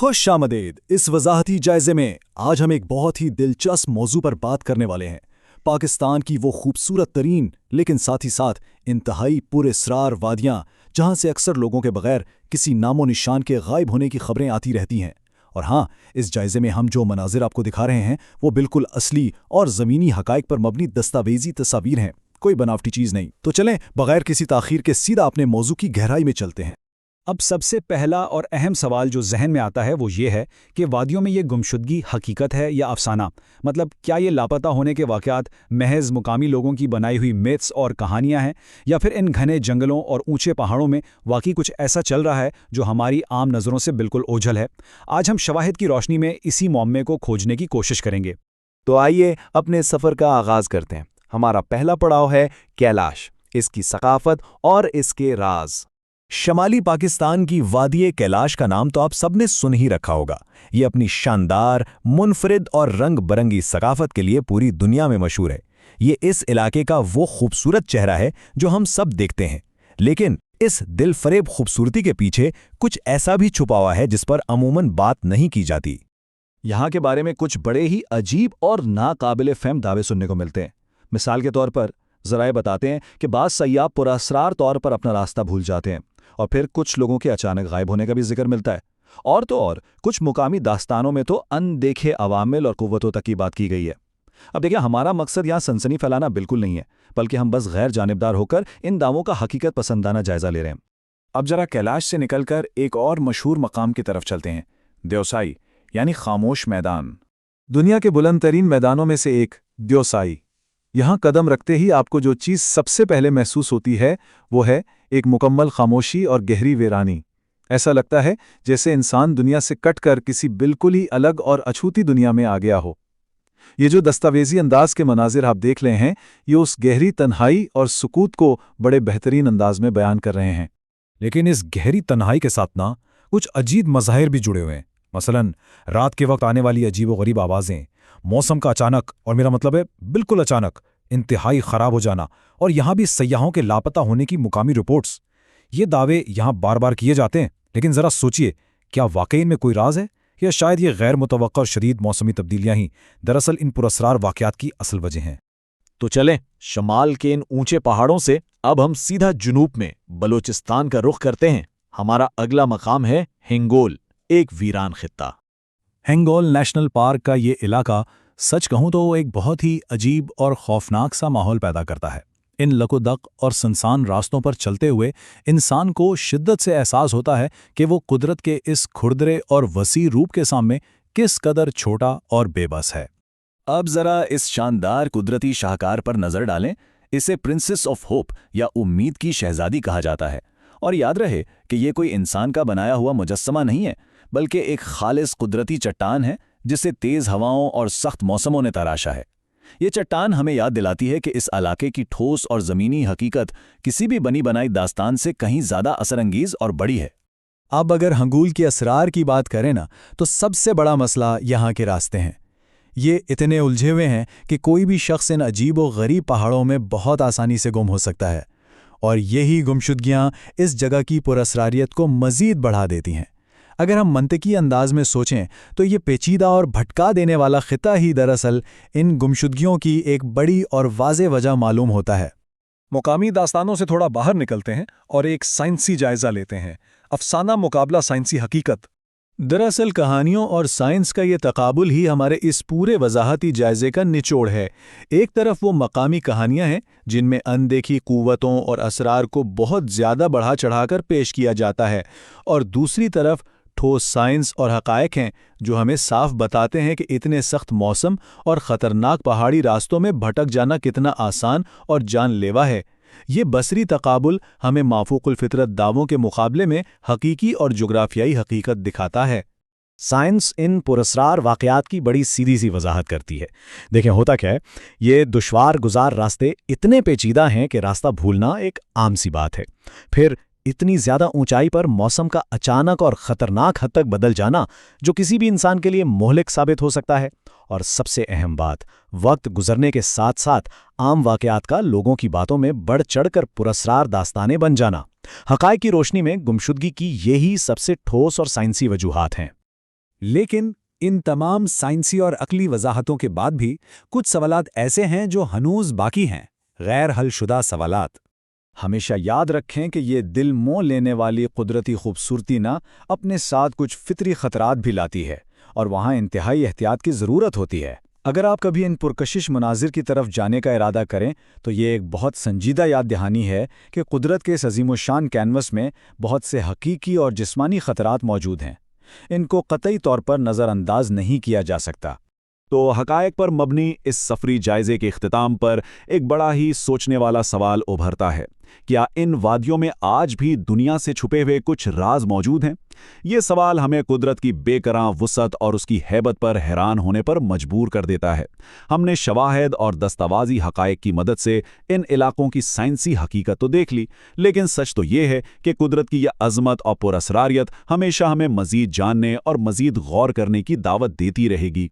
خوش آمدید اس وضاحتی جائزے میں آج ہم ایک بہت ہی دلچسپ موضوع پر بات کرنے والے ہیں۔ پاکستان کی وہ خوبصورت ترین لیکن ساتھ ہی ساتھ انتہائی پراسرار وادیاں جہاں سے اکثر لوگوں کے بغیر کسی نام و نشان کے غائب ہونے کی خبریں آتی رہتی ہیں۔ اور ہاں، اس جائزے میں ہم جو مناظر آپ کو دکھا رہے ہیں وہ بالکل اصلی اور زمینی حقائق پر مبنی دستاویزی تصاویر ہیں، کوئی بناوٹی چیز نہیں۔ تو چلیں بغیر کسی تاخیر کے سیدھا اپنے موضوع کی گہرائی میں چلتے ہیں۔ اب سب سے پہلا اور اہم سوال جو ذہن میں آتا ہے وہ یہ ہے کہ وادیوں میں یہ گمشدگی حقیقت ہے یا افسانہ؟ مطلب کیا یہ لاپتہ ہونے کے واقعات محض مقامی لوگوں کی بنائی ہوئی میتھس اور کہانیاں ہیں، یا پھر ان گھنے جنگلوں اور اونچے پہاڑوں میں واقعی کچھ ایسا چل رہا ہے جو ہماری عام نظروں سے بالکل اوجھل ہے؟ آج ہم شواہد کی روشنی میں اسی معمے کو کھوجنے کی کوشش کریں گے۔ تو آئیے اپنے سفر کا آغاز کرتے ہیں۔ ہمارا پہلا پڑاؤ ہے کیلاش، اس کی ثقافت اور اس کے راز۔ شمالی پاکستان کی وادی کیلاش کا نام تو آپ سب نے سن ہی رکھا ہوگا۔ یہ اپنی شاندار، منفرد اور رنگ برنگی ثقافت کے لیے پوری دنیا میں مشہور ہے۔ یہ اس علاقے کا وہ خوبصورت چہرہ ہے جو ہم سب دیکھتے ہیں، لیکن اس دل فریب خوبصورتی کے پیچھے کچھ ایسا بھی چھپا ہوا ہے جس پر عموماً بات نہیں کی جاتی۔ یہاں کے بارے میں کچھ بڑے ہی عجیب اور ناقابل فہم دعوے سننے کو ملتے ہیں۔ مثال کے طور پر ذرائع بتاتے ہیں کہ بعض سیاح پراسرار طور پر اپنا راستہ بھول جاتے ہیں، اور پھر کچھ لوگوں کے اچانک غائب ہونے کا بھی ذکر ملتا ہے۔ اور کچھ مقامی داستانوں میں تو ان دیکھے عوامل اور قوتوں تک کی بات کی گئی ہے۔ اب دیکھیں، ہمارا مقصد یہاں سنسنی پھیلانا بالکل نہیں ہے، بلکہ ہم بس غیر جانبدار ہو کر ان دعووں کا حقیقت پسندانہ جائزہ لے رہے ہیں۔ اب ذرا کیلاش سے نکل کر ایک اور مشہور مقام کی طرف چلتے ہیں، دیوسائی یعنی خاموش میدان۔ دنیا کے بلند ترین میدانوں میں سے ایک دیوسائی۔ یہاں قدم رکھتے ہی آپ کو جو چیز سب سے پہلے محسوس ہوتی ہے وہ ہے ایک مکمل خاموشی اور گہری ویرانی۔ ایسا لگتا ہے جیسے انسان دنیا سے کٹ کر کسی بالکل ہی الگ اور اچھوتی دنیا میں آ گیا ہو۔ یہ جو دستاویزی انداز کے مناظر آپ دیکھ رہے ہیں، یہ اس گہری تنہائی اور سکوت کو بڑے بہترین انداز میں بیان کر رہے ہیں۔ لیکن اس گہری تنہائی کے ساتھ نا کچھ عجیب مظاہر بھی جڑے ہوئے ہیں۔ مثلاً رات کے وقت آنے والی عجیب و غریب آوازیں، موسم کا اچانک، اور میرا مطلب ہے بالکل اچانک، انتہائی خراب ہو جانا، اور یہاں بھی سیاحوں کے لاپتہ ہونے کی مقامی رپورٹس۔ یہ دعوے یہاں بار بار کیے جاتے ہیں، لیکن ذرا سوچئے، کیا واقعی ان میں کوئی راز ہے، یا شاید یہ غیر متوقع اور شدید موسمی تبدیلیاں ہی دراصل ان پراسرار واقعات کی اصل وجہ ہیں؟ تو چلیں شمال کے ان اونچے پہاڑوں سے اب ہم سیدھا جنوب میں بلوچستان کا رخ کرتے ہیں۔ ہمارا اگلا مقام ہے ہنگول، ایک ویران خطہ۔ ہنگول نیشنل پارک کا یہ علاقہ سچ کہوں تو ایک بہت ہی عجیب اور خوفناک سا ماحول پیدا کرتا ہے۔ ان لکودق اور سنسان راستوں پر چلتے ہوئے انسان کو شدت سے احساس ہوتا ہے کہ وہ قدرت کے اس کھردرے اور وسیع روپ کے سامنے کس قدر چھوٹا اور بے بس ہے۔ اب ذرا اس شاندار قدرتی شاہکار پر نظر ڈالیں۔ اسے پرنسس آف ہوپ یا امید کی شہزادی کہا جاتا ہے، اور یاد رہے کہ یہ کوئی انسان کا بنایا ہوا مجسمہ نہیں ہے، بلکہ ایک خالص قدرتی چٹان ہے جسے تیز ہواؤں اور سخت موسموں نے تراشا ہے۔ یہ چٹان ہمیں یاد دلاتی ہے کہ اس علاقے کی ٹھوس اور زمینی حقیقت کسی بھی بنی بنائی داستان سے کہیں زیادہ اثر انگیز اور بڑی ہے۔ اب اگر ہنگول کے اسرار کی بات کریں نا، تو سب سے بڑا مسئلہ یہاں کے راستے ہیں۔ یہ اتنے الجھے ہوئے ہیں کہ کوئی بھی شخص ان عجیب و غریب پہاڑوں میں بہت آسانی سے گم ہو سکتا ہے، اور یہی گمشدگیاں اس جگہ کی پراسراریت کو مزید بڑھا دیتی ہیں۔ اگر ہم منطقی انداز میں سوچیں تو یہ پیچیدہ اور بھٹکا دینے والا خطہ ہی دراصل ان گمشدگیوں کی ایک بڑی اور واضح وجہ معلوم ہوتا ہے۔ مقامی داستانوں سے تھوڑا باہر نکلتے ہیں اور ایک سائنسی جائزہ لیتے ہیں۔ افسانہ مقابلہ سائنسی حقیقت۔ دراصل کہانیوں اور سائنس کا یہ تقابل ہی ہمارے اس پورے وضاحتی جائزے کا نچوڑ ہے۔ ایک طرف وہ مقامی کہانیاں ہیں جن میں اندیکھی قوتوں اور اسرار کو بہت زیادہ بڑھا چڑھا کر پیش کیا جاتا ہے، اور دوسری طرف ٹھوس سائنس اور حقائق ہیں جو ہمیں صاف بتاتے ہیں کہ اتنے سخت موسم اور خطرناک پہاڑی راستوں میں بھٹک جانا کتنا آسان اور جان لیوا ہے۔ یہ بصری تقابل ہمیں مافوق الفطرت دعووں کے مقابلے میں حقیقی اور جغرافیائی حقیقت دکھاتا ہے۔ سائنس ان پراسرار واقعات کی بڑی سیدھی سی وضاحت کرتی ہے۔ دیکھیں ہوتا کیا ہے، یہ دشوار گزار راستے اتنے پیچیدہ ہیں کہ راستہ بھولنا ایک عام سی بات ہے۔ پھر اتنی زیادہ اونچائی پر موسم کا اچانک اور خطرناک حد تک بدل جانا جو کسی بھی انسان کے لیے مہلک ثابت ہو سکتا ہے، اور سب سے اہم بات، وقت گزرنے کے ساتھ ساتھ عام واقعات کا لوگوں کی باتوں میں بڑھ چڑھ کر پراسرار داستانیں بن جانا۔ حقائق کی روشنی میں گمشدگی کی یہی سب سے ٹھوس اور سائنسی وجوہات ہیں۔ لیکن ان تمام سائنسی اور عقلی وضاحتوں کے بعد بھی کچھ سوالات ایسے ہیں جو ہنوز باقی ہیں، غیر حل شدہ سوالات۔ ہمیشہ یاد رکھیں کہ یہ دل مو لینے والی قدرتی خوبصورتی نہ اپنے ساتھ کچھ فطری خطرات بھی لاتی ہے، اور وہاں انتہائی احتیاط کی ضرورت ہوتی ہے۔ اگر آپ کبھی ان پرکشش مناظر کی طرف جانے کا ارادہ کریں تو یہ ایک بہت سنجیدہ یاد دہانی ہے کہ قدرت کے اس عظیم الشان کینوس میں بہت سے حقیقی اور جسمانی خطرات موجود ہیں۔ ان کو قطعی طور پر نظر انداز نہیں کیا جا سکتا۔ تو حقائق پر مبنی اس سفری جائزے کے اختتام پر ایک بڑا ہی سوچنے والا سوال ابھرتا ہے، کیا ان وادیوں میں آج بھی دنیا سے چھپے ہوئے کچھ راز موجود ہیں؟ یہ سوال ہمیں قدرت کی بے کراں وسعت اور اس کی ہیبت پر حیران ہونے پر مجبور کر دیتا ہے۔ ہم نے شواہد اور دستاویزی حقائق کی مدد سے ان علاقوں کی سائنسی حقیقت تو دیکھ لی، لیکن سچ تو یہ ہے کہ قدرت کی یہ عظمت اور پراسراریت ہمیشہ ہمیں مزید جاننے اور مزید غور کرنے کی دعوت دیتی رہے گی۔